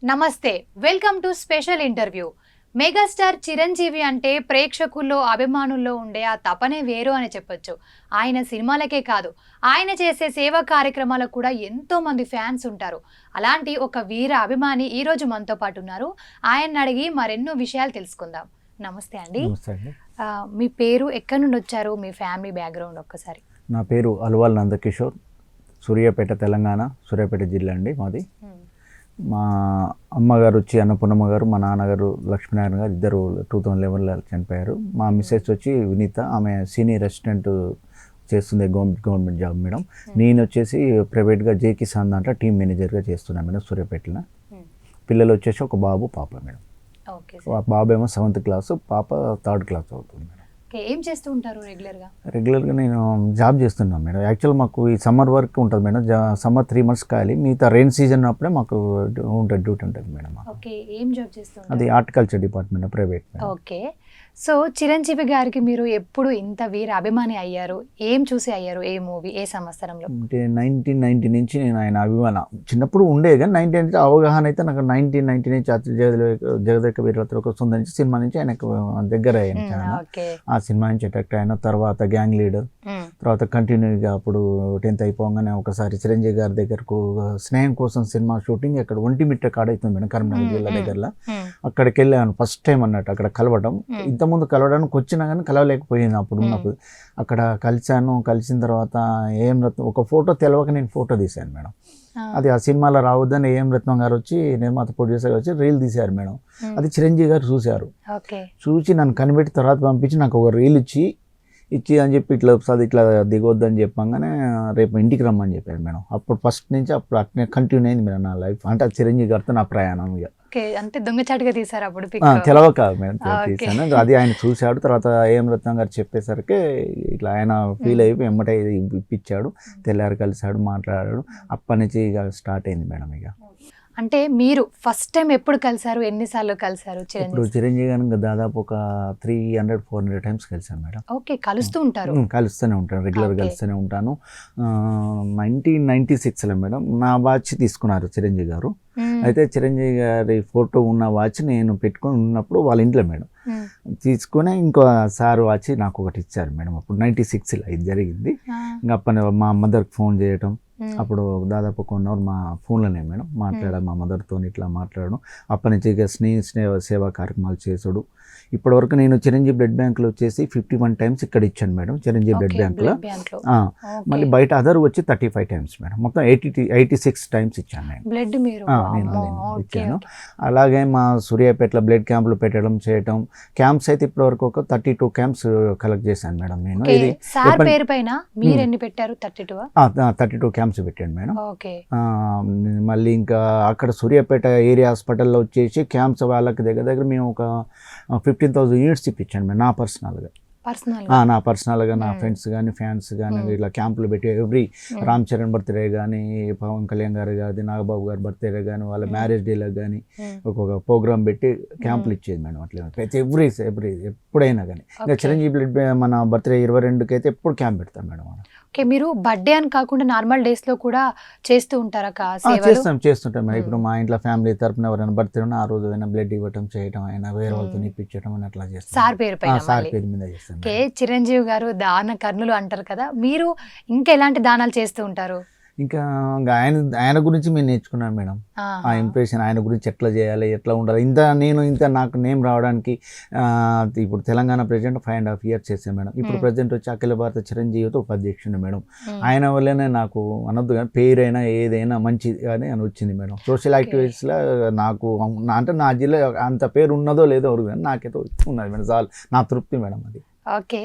నమస్తే, welcome to special interview. Megastar Chiranjeevi అంటే ప్రేక్షకుల్లో అభిమానుల్లో ఉండే ఆ తపనే వేరు అని చెప్పొచ్చు. ఆయన సినిమాలకే కాదు, ఆయన చేసే సేవా కార్యక్రమాలకు కూడా ఎంతో మంది ఫ్యాన్స్ ఉంటారు. అలాంటి ఒక వీర అభిమాని ఈరోజు మనతో పాటు ఉన్నారు. ఆయన్ని అడిగి మరెన్నో విషయాలు తెలుసుకుందాం. నమస్తే అండి. మీ పేరు, ఎక్కడి నుండి వచ్చారు, మీ ఫ్యామిలీ బ్యాక్గ్రౌండ్ ఒక్కసారి. నా పేరు అల్వాల్ నందకిషోర్, సూర్యాపేట, తెలంగాణ, సూర్యాపేట జిల్లా అండి మాది. మా అమ్మగారు వచ్చి అన్నపూర్ణమ్మ గారు, మా నాన్నగారు లక్ష్మీనారాయణ గారు, ఇద్దరు 2011లో చనిపోయారు. మా మిస్సెస్ వచ్చి వినీత, ఆమె సీనియర్ అసిస్టెంట్ చేస్తుంది, గవర్నమెంట్ జాబ్ మేడం. నేను వచ్చేసి ప్రైవేట్గా జే కిసాన్ దాంట్లో టీమ్ మేనేజర్గా చేస్తున్నాను మేడం సూర్యాపేటలో. పిల్లలు వచ్చేసి ఒక బాబు, పాప మేడం. బాబు ఏమో 7th క్లాసు, పాప 3rd క్లాస్ అవుతుంది మేడం. ఏం చేస్తూ ఉంటారు రెగ్యులర్గా నేను జాబ్ చేస్తున్నాను మేడం. యాక్చువల్ మాకు ఈ సమ్మర్ వర్క్ ఉంటుంది మేడం. సమ్మర్ 3 months ఖాళీ, మిగతా రెయిన్ సీజన్ అప్పుడే మాకు ఉంటుంది, డ్యూటీ ఉంటుంది మేడం. ఏం జాబ్ చేస్తున్నారు? అది horticulture department, private. Okay. So Chiranjeevi గారికి మీరు ఎప్పుడు ఇంత వీర అభిమాని అయ్యారు? ఏం చూసి అయ్యారు? ఏ మూవీ, ఏ సంవత్సరంలో? అంటే 1990 నుంచి నేను ఆయన అభిమాన. చిన్నప్పుడు ఉండే కానీ 1990 అవగాహన అయితే నాకు 1990 నుంచి జగదేక వీరత్వ సుందరి నుంచి సినిమా నుంచి ఆయనకు దగ్గర అయ్యాను. ఆ సినిమా నుంచి అట్రాక్ట్ అయిన తర్వాత గ్యాంగ్ లీడర్, తర్వాత కంటిన్యూగా అప్పుడు 10th అయిపోగానే ఒకసారి చిరంజీవి గారి దగ్గరకు స్నేహం కోసం సినిమా షూటింగ్ అక్కడ ఒంటిమిట్ట కాడ అవుతుంది మేడం, కరీంనగర్ జిల్లా దగ్గరలో. అక్కడికి వెళ్ళాను ఫస్ట్ టైం అన్నట్టు. అక్కడ కలవడం, ఇంతకుముందు కలవడానికి వచ్చినా కానీ కలవలేకపోయింది అప్పుడు ఉన్నప్పుడు. అక్కడ కలిశాను. కలిసిన తర్వాత ఏం రత్నం ఒక ఫోటో తెలవక నేను ఫోటో తీశాను మేడం. అది ఆ సినిమాలో రావద్దని ఏం రత్నం గారు వచ్చి, నిర్మాత ప్రొడ్యూసర్ వచ్చి రీల్ తీశారు మేడం. అది చిరంజీవి గారు చూశారు. చూసి నన్ను కనిపెట్టి తర్వాత పంపించి నాకు ఒక రీల్ ఇచ్చి అని చెప్పి ఇట్లా ఇట్లా దిగొద్దని చెప్పంగానే రేపు ఇంటికి రమ్మని చెప్పారు మేడం. అప్పుడు ఫస్ట్ నుంచి అప్పుడు అట్నే కంటిన్యూ అయింది మేడం నా లైఫ్. అంటే చిరంజీవి గారితో నా ప్రయాణం. ఇక అంటే దొంగచాటుగా తీసారు అప్పుడు? తెలవక మేడం తీసాను. అది ఆయన చూశాడు. తర్వాత ఏం రత్నం గారు చెప్పేసరికి ఇట్లా ఆయన ఫీల్ అయిపోయి ఎమ్మటే ఇప్పించాడు. తెల్లారి కలిశాడు, మాట్లాడాడు. అప్పటి నుంచి ఇక స్టార్ట్ అయింది మేడం. ఇక అంటే మీరు ఫస్ట్ టైం ఎప్పుడు కలిసారు, ఎన్నిసార్లు కలిసారు? ఇప్పుడు చిరంజీవి గారు దాదాపు ఒక 300-400 times కలిసాను మేడం. ఓకే, కలుస్తూ ఉంటారు? కలుస్తూనే ఉంటాను, రెగ్యులర్ కలుస్తూనే ఉంటాను. 1996లో మేడం నా వాచ్ తీసుకున్నారు చిరంజీవి గారు. అయితే చిరంజీవి గారి ఫోటో ఉన్న వాచ్ నేను పెట్టుకొని ఉన్నప్పుడు వాళ్ళ ఇంట్లో మేడం తీసుకుని ఇంకో సార్ వాచ్ నాకు ఒకటి ఇచ్చారు మేడం. అప్పుడు 96లో ఇది జరిగింది. ఇంకా అప్పటి మా మదర్కి ఫోన్ చేయటం, అప్పుడు దాదాపు 1 hour మా ఫోన్లోనే మేడం మాట్లాడాను, మా మదర్తో ఇట్లా మాట్లాడడం. అప్పటి నుంచి ఇక సేవా కార్యక్రమాలు చేసుడు. ఇప్పటివరకు నేను చిరంజీవి బ్లడ్ బ్యాంక్లో వచ్చేసి 51 times ఇక్కడ ఇచ్చాను మేడం, చిరంజీవి బ్లడ్ బ్యాంక్లో. మళ్ళీ బయట అదర్ వచ్చి 35 times మేడం. మొత్తం 86 times ఇచ్చాను నేను బ్లడ్. నేను ఇచ్చాను. అలాగే మా సూర్యాపేటలో బ్లడ్ క్యాంపులు పెట్టడం చేయటం. క్యాంప్స్ అయితే ఇప్పటివరకు ఒక 32 camps కలెక్ట్ చేశాను మేడం నేను. ఇది 32 camps పెట్టాను మేడం. మళ్ళీ ఇంకా అక్కడ సూర్యాపేట ఏరియా హాస్పిటల్లో వచ్చేసి క్యాంప్స్ వాళ్ళకి దగ్గర మేము ఒక 15,000 units ఇప్పించాను మేడం. నా పర్సనల్గా నా ఫ్రెండ్స్ కానీ ఫ్యాన్స్ కానీ ఇట్లా క్యాంపులు పెట్టి ఎవ్రీ రామ్ చరణ్ బర్త్డే కానీ, పవన్ కళ్యాణ్ గారు కానీ, నాగబాబు గారి బర్త్డే కానీ, వాళ్ళ మ్యారేజ్ డేలకు కానీ ఒక్కొక్క ప్రోగ్రామ్ పెట్టి క్యాంపులు ఇచ్చేది మేడం. అట్లా ప్రతి ఎవ్రీ ఎప్పుడైనా కానీ. ఇంకా చిరంజీవి బ్లడ్ మన బర్త్డే 22కి అయితే ఎప్పుడు క్యాంప్ పెడతాం మేడం. ఓకే, మీరు బర్త్డే అని కాకుండా నార్మల్ డేస్లో కూడా చేస్తూ ఉంటారా? చేస్తుంటాం మేడం. ఇప్పుడు మా ఇంట్లో ఫ్యామిలీ తరపున ఎవరైనా బర్త్డే ఉన్నా ఆ రోజు అయినా బ్లడ్ ఇవ్వటం చేయటం, అయినా వేరే వాళ్ళతో ఇప్పించడం అని అట్లా చేస్తాం. సార్ పేరు మీద చేస్తాం. చిరంజీవి గారు దాన కర్ణులు అంటారు కదా, మీరు ఇంకా ఎలాంటి దానాలు చేస్తూ ఉంటారు? ఇంకా ఆయన గురించి మేము నేర్చుకున్నాను మేడం. ఆ ఇంప్రెషన్, ఆయన గురించి ఎట్లా చేయాలి, ఎట్లా ఉండాలి. నాకు నేమ్ రావడానికి ఇప్పుడు తెలంగాణ ప్రెసిడెంట్ 5.5 years చేశాను మేడం. ఇప్పుడు ప్రెసిడెంట్ వచ్చి అఖిల భారత చిరంజీవితో ఉపాధ్యక్షుడు మేడం. ఆయన వల్లనే నాకు అనొద్దు కానీ పేరైనా ఏదైనా మంచిగానే అని వచ్చింది మేడం. సోషల్ యాక్టివిటీస్లో నాకు అంటే నా జిల్లా అంత పేరు ఉన్నదో లేదో ఎవరు కానీ నాకైతే ఉన్నది మేడం. చాలు, నా తృప్తి మేడం అది. ఓకే,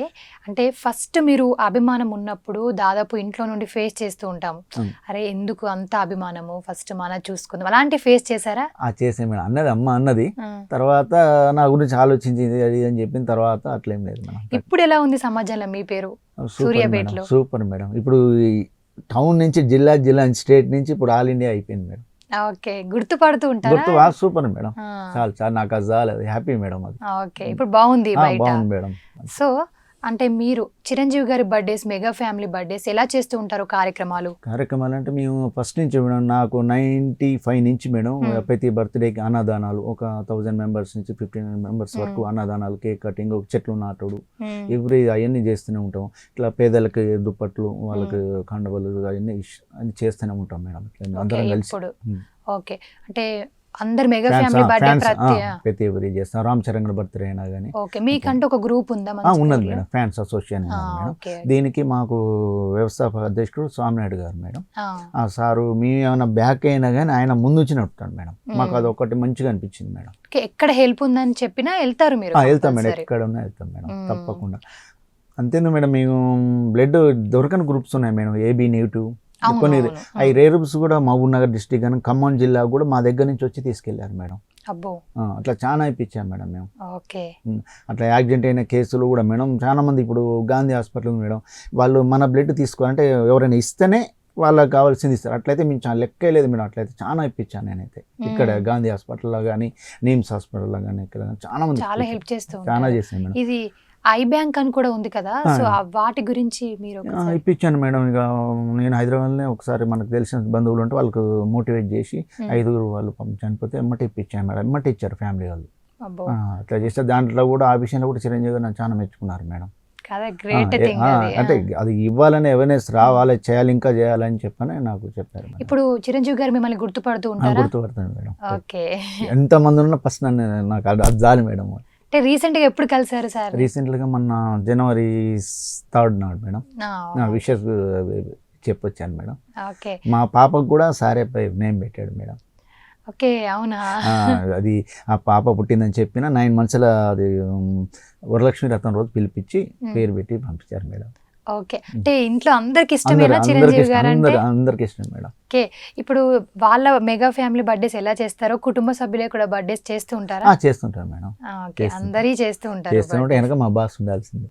అంటే ఫస్ట్ మీరు అభిమానం ఉన్నప్పుడు దాదాపు ఇంట్లో నుండి ఫేస్ చేస్తూ ఉంటాము, అరే ఎందుకు అంత అభిమానము, ఫస్ట్ మన చూసుకుందాం, అలాంటి ఫేస్ చేశారా? చేసే మేడం. అమ్మ అన్నది, తర్వాత నా గురించి ఆలోచించింది అది అని చెప్పిన తర్వాత అట్లేం లేదు మేడం. ఇప్పుడు ఎలా ఉంది సమాజంలో మీ పేరు సూర్యాపేటలో? Super madam. ఇప్పుడు టౌన్ నుంచి జిల్లా స్టేట్ నుంచి ఇప్పుడు ఆల్ ఇండియా అయిపోయింది మేడం. ఓకే, గుర్తుపడుతూ ఉంటారు. సూపర్ మేడం, చాలా నాకు అది చాలు, హ్యాపీ మేడం అది. ఓకే, ఇప్పుడు బాగుంది బాగుంది మేడం. సో అంటే మీరు చిరంజీవి గారి బర్త్డేస్, మెగా ఫ్యామిలీ బర్త్డేస్ ఎలా చేస్తూ ఉంటారు కార్యక్రమాలు అంటే మేము ఫస్ట్ నుంచి మేడం నాకు 95 నుంచి మేడం ప్రతి బర్త్డేకి అన్నదానాలు ఒక 1000 మెంబర్స్ నుంచి 1500 మెంబర్స్ వరకు అన్నదానాలు, కేక్ కటింగ్, చెట్లు నాటుడు, ఎవ్రీ అవన్నీ చేస్తూనే ఉంటాం. ఇట్లా పేదలకి దుప్పట్లు, వాళ్ళకి కండవలు అవన్నీ చేస్తూనే ఉంటాం మేడం. అందరం కలిసి. ఓకే, అంటే అందరు మెగా ఫ్యామిలీ బర్త్డే ప్రతి ఎవరి చేస్తాం. రామ్ చరణ్ బర్త్డే అయినా కానీ. ఓకే, మీకంటూ ఒక గ్రూప్ ఉందా? ఉన్నది మేడం, ఫ్యాన్స్ అసోసియేషన్. దీనికి మాకు వ్యవస్థాపక అధ్యక్షుడు స్వామినాయుడు గారు మేడం. ఆ సారు మేము ఏమైనా బ్యాక్ అయినా కానీ ఆయన ముందు వచ్చి నడుపుతాడు మేడం. మాకు అది ఒకటి మంచిగా అనిపించింది మేడం. ఎక్కడ హెల్ప్ ఉందని చెప్పినా వెళ్తారు మీరు? వెళ్తాం మేడం, ఎక్కడ ఉన్నా వెళ్తాం మేడం, తప్పకుండా. అంతేందు మేడం, మేము బ్లడ్ దొరకని గ్రూప్స్ ఉన్నాయి మేడం, ఏబీ నెగిటివ్. కొన్ని అవి రేరుబ్స్ కూడా మహబూబ్ నగర్ డిస్టిక్ అని ఖమ్మం జిల్లా కూడా మా దగ్గర నుంచి వచ్చి తీసుకెళ్లారు మేడం. అట్లా చాలా ఇప్పించాం మేడం మేము. అట్లా యాక్సిడెంట్ అయిన కేసులు కూడా మేడం చాలా మంది. ఇప్పుడు గాంధీ హాస్పిటల్ మేడం, వాళ్ళు మన బ్లడ్ తీసుకోవాలంటే ఎవరైనా ఇస్తేనే వాళ్ళకి కావాల్సింది ఇస్తారు. అట్లయితే మేము చాలా లెక్కే లేదు మేడం. అట్లయితే చాలా ఇప్పించాను నేనైతే. ఇక్కడ గాంధీ హాస్పిటల్లో కానీ, నిమ్స్ హాస్పిటల్లో కానీ, ఇక్కడ చాలా మంది చాలా హెల్ప్ చేస్తాం. చాలా చేశాను మేడం. ఇది ఐ బ్యాంక్ అని కూడా ఉంది కదా, సో వాటి గురించి మీరు? ఇప్పించాను మేడం. ఇక నేను హైదరాబాద్లోనే ఒకసారి మనకు తెలిసిన బంధువులు ఉంటే వాళ్ళకు మోటివేట్ చేసి 5 వాళ్ళు చనిపోతే ఎమ్మటి ఇప్పించాను మేడం. ఎమ్మటి ఇచ్చారు ఫ్యామిలీ వాళ్ళు. అట్లా చేస్తే దాంట్లో కూడా ఆ విషయంలో కూడా చిరంజీవి గారు చాలా మెచ్చుకున్నారు మేడం. అంటే అది ఇవ్వాలని అవేర్నెస్ రావాలి, చేయాలి, ఇంకా చేయాలని చెప్పని నాకు చెప్పారు. ఇప్పుడు చిరంజీవి గారు మిమ్మల్ని గుర్తుపడుతూ ఉంటారు? గుర్తుపడతాను మేడం. ఎంత మంది ఉన్నా ఫస్ట్ నాకు అది జాలి మేడం. రీసెంట్ గా ఎప్పుడు కలిసారు సార్? రీసెంట్ గా మొన్న January 3rd నాడు మేడం విషెస్ చెప్పొచ్చాను మేడం. మా పాపకు కూడా సారే నేమ్ పెట్టాడు మేడం. ఓకే, అవునా? అది ఆ పాప పుట్టిందని చెప్పిన 9 months అది వరలక్ష్మి రథం రోజు పిలిపించి పేరు పెట్టి పంపించారు మేడం. ఓకే, అంటే ఇంట్లో అందరికి ఇష్టమేనా చిరంజీవి గారు అంటే? అందరికి ఇష్టం మేడం. ఓకే, ఇప్పుడు వాళ్ళ మెగా ఫ్యామిలీ బర్త్డేస్ ఎలా చేస్తారో కుటుంబ సభ్యులే కూడా బర్త్డేస్ చేస్తూ ఉంటారా? చేస్తుంటారు మేడం. ఓకే, అందరి చేస్తూ ఉంటారు. చేస్తుంటే వెనక మా బాస్ ఉండాల్సింది.